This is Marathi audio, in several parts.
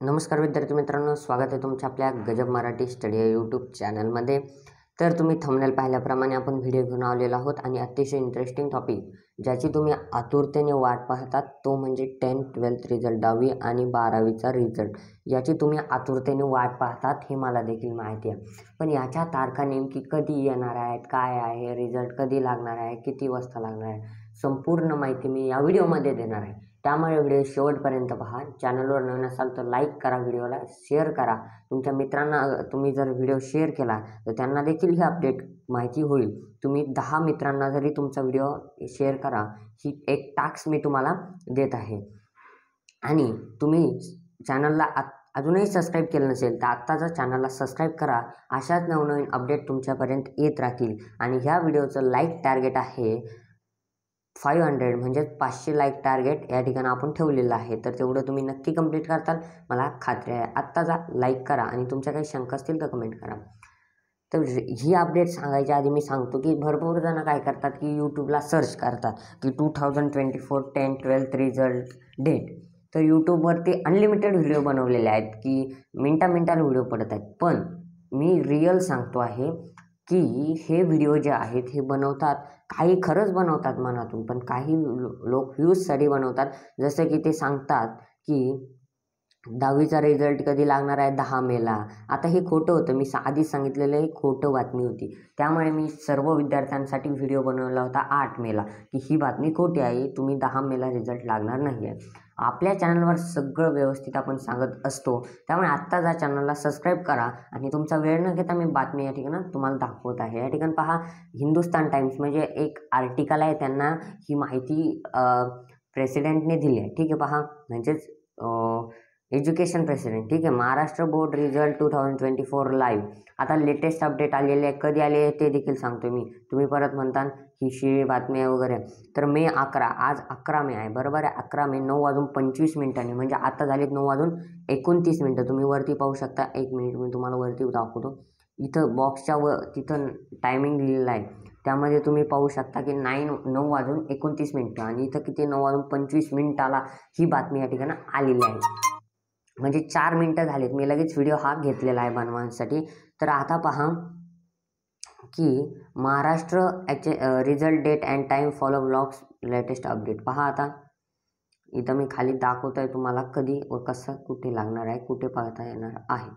नमस्कार विद्यार्थी मित्रांनो, स्वागत आहे तुमच्या आपल्या गजब मराठी स्टडी या यूट्यूब चॅनलमध्ये. तर तुम्ही थंबनेल पाहिल्याप्रमाणे आपण व्हिडिओ घेऊन आलेलो आहोत आणि अतिशय इंटरेस्टिंग टॉपिक ज्याची तुम्ही आतुरतेने वाट पाहतात तो म्हणजे 10th-12th रिझल्ट, 10वी आणि 12वीचा रिझल्ट. याची तुम्ही आतुरतेने वाट पाहतात हे मला देखील माहिती आहे. पण याच्या तारखा नेमकी कधी येणार आहेत, काय आहे, रिझल्ट कधी लागणार आहे, किती वाजता लागणार आहे, संपूर्ण माहिती मी या व्हिडिओमध्ये देणार आहे. त्यामुळे व्हिडिओ शेवटपर्यंत पहा. चॅनलवर नवीन असाल तर लाईक करा, व्हिडिओला शेअर करा. तुमच्या मित्रांना तुम्ही जर व्हिडिओ शेअर केला तर त्यांना देखील ही अपडेट माहिती होईल. तुम्ही 10 मित्रांना जरी तुमचा व्हिडिओ शेअर करा, ही एक टास्क मी तुम्हाला देत आहे. आणि तुम्ही चॅनलला अजूनही सबस्क्राईब केलं नसेल तर आत्ताचा चॅनलला सबस्क्राईब करा. अशाच नवनवीन अपडेट तुमच्यापर्यंत येत राहतील. आणि ह्या व्हिडिओचं लाईक टार्गेट आहे 500, म्हणजे 500 लाईक टार्गेट या ठिकाणी आपण ठेवलेलं आहे. तर तेवढं तुम्ही नक्की कंप्लीट करताल मला खात्री आहे. आत्ताचा लाईक करा आणि तुमच्या काही शंका असतील तर कमेंट करा. तर ही अपडेट सांगायच्या आधी मी सांगतो की भरपूर जण काय करतात की यूट्यूबला सर्च करतात की 2024 10th-12th रिझल्ट डेट. तर यूट्यूबवरती अनलिमिटेड व्हिडिओ बनवलेले आहेत की मिनटाला व्हिडिओ पडत आहेत. पण मी रिअल सांगतो आहे की हे व्हिडिओ जे आहेत हे बनवतात, काही खरंच बनवतात मनातून, पण काही लोक व्ह्यूजसाठी बनवतात. जसं की ते सांगतात की 10वीचा रिझल्ट कधी लागणार आहे 10 मेला. आता हे खोटं होतं. मी आधीच सांगितलेलं हे खोटं बातमी होती. त्यामुळे मी सर्व विद्यार्थ्यांसाठी व्हिडिओ बनवला होता 8 मेला की ही बातमी खोटी आहे, तुम्ही 10 मेला रिझल्ट लागणार नाही आहे. आपल्या चॅनलवर सगळं व्यवस्थित आपण सांगत असतो. त्यामुळे आत्ताच या चॅनलला सबस्क्राईब करा आणि तुमचा वेळ न घेता मी बातमी या ठिकाणी तुम्हाला दाखवत आहे. या ठिकाणी पहा, हिंदुस्तान टाइम्स म्हणजे एक आर्टिकल आहे, त्यांना ही माहिती प्रेसिडेंटने दिली आहे. ठीक आहे, पहा, म्हणजेच एज्युकेशन प्रेसिडेंट. ठीक आहे, महाराष्ट्र बोर्ड रिझल्ट 2024 लाईव्ह. आता लेटेस्ट अपडेट आलेले आहे, कधी आले ते देखील सांगतो मी. तुम्ही परत म्हणता ही शिळी बातमी आहे वगैरे. तर मे 11, आज 11 मे आहे, बरोबर आहे. 11 मे 9:25 म्हणजे आता झालेत 9:29. तुम्ही वरती पाहू शकता. एक मिनिट मी तुम्हाला वरती दाखवतो. इथं बॉक्सच्या तिथं टायमिंग लिहिलेलं आहे, त्यामध्ये तुम्ही पाहू शकता की 9:29 आणि इथं किती 9:25 ही बातमी या ठिकाणी आलेली आहे. म्हणजे 4 मिनटं झालेत. मी लगेच व्हिडिओ हा घेतलेला आहे बनवण्यासाठी. तर आता पहा की Maharashtra result date and time follow blogs latest update. पहा, आता इथं मी खाली दाखवत आहे तुम्हाला कधी व कसं कुठे लागणार आहे, कुठे पाहता येणार आहे.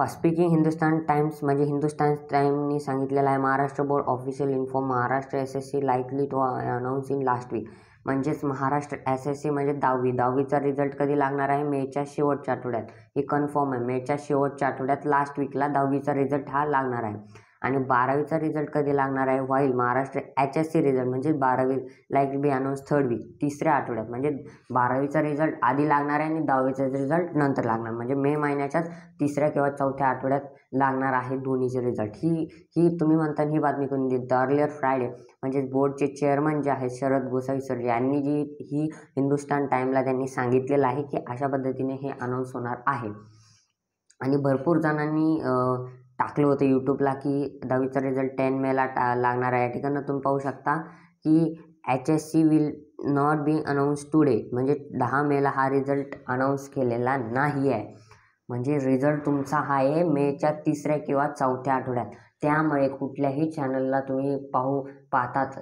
स्पीकिंग हिंदुस्तान टाइम्स म्हणजे हिंदुस्तान टाइम्सनी सांगितलेलं आहे, Maharashtra board official inform Maharashtra SSC likely to announce in last week. म्हणजेच महाराष्ट्र SSC म्हणजे 10वीचा रिझल्ट कधी लागणार आहे, मेच्या शेवटच्या आठवड्यात. हे कन्फर्म आहे, मेच्या शेवटच्या आठवड्यात लास्ट वीकला 10वीचा रिझल्ट हा लागणार आहे. आणि 12वीचा रिझल्ट कधी लागणार आहे, व्हाईल महाराष्ट्र HSC रिझल्ट म्हणजे 12वी लाईक बी अनाऊन्स 3rd वीक, तिसऱ्या आठवड्यात. म्हणजे 12वीचा रिझल्ट आधी लागणार आहे आणि 10वीचा रिझल्ट नंतर लागणार, म्हणजे मे महिन्याच्याच 3ऱ्या किंवा 4थ्या आठवड्यात लागणार आहे दोन्हीचे रिझल्ट. ही तुम्ही म्हणता ही बातमी कोणी दिली? अर्लियर फ्रायडे म्हणजे बोर्डचे चेअरमन जे आहेत शरद गोसावी सर यांनी ही हिंदुस्तान टाइमला त्यांनी सांगितलेलं आहे की अशा पद्धतीने हे अनाऊन्स होणार आहे. आणि भरपूर जणांनी टाकलं होतं यूट्यूबला की 10वीचा रिझल्ट 10 मेला लागणार आहे. या ठिकाणी तुम्ही पाहू शकता की HSC will not be announce today, म्हणजे 10 मेला हा रिझल्ट अनाऊन्स केलेला नाही आहे. म्हणजे रिझल्ट तुमचा हा आहे मेच्या 3ऱ्या किंवा 4थ्या आठवड्यात. त्यामुळे कुठल्याही चॅनलला तुम्ही पाहतात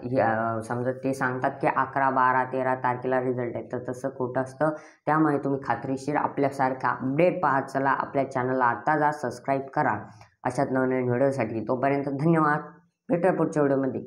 समजा ते सांगतात की 11, 12, 13 तारखेला रिझल्ट आहे, तर तसं खोटं असतं. त्यामुळे तुम्ही खात्रीशीर आपल्यासारखा अपडेट पाहत चला. आपल्या चॅनलला आता जा, सबस्क्राईब करा अशाच नवनवीन व्हिडिओसाठी. तोपर्यंत धन्यवाद, भेटूया पुढच्या व्हिडिओमध्ये.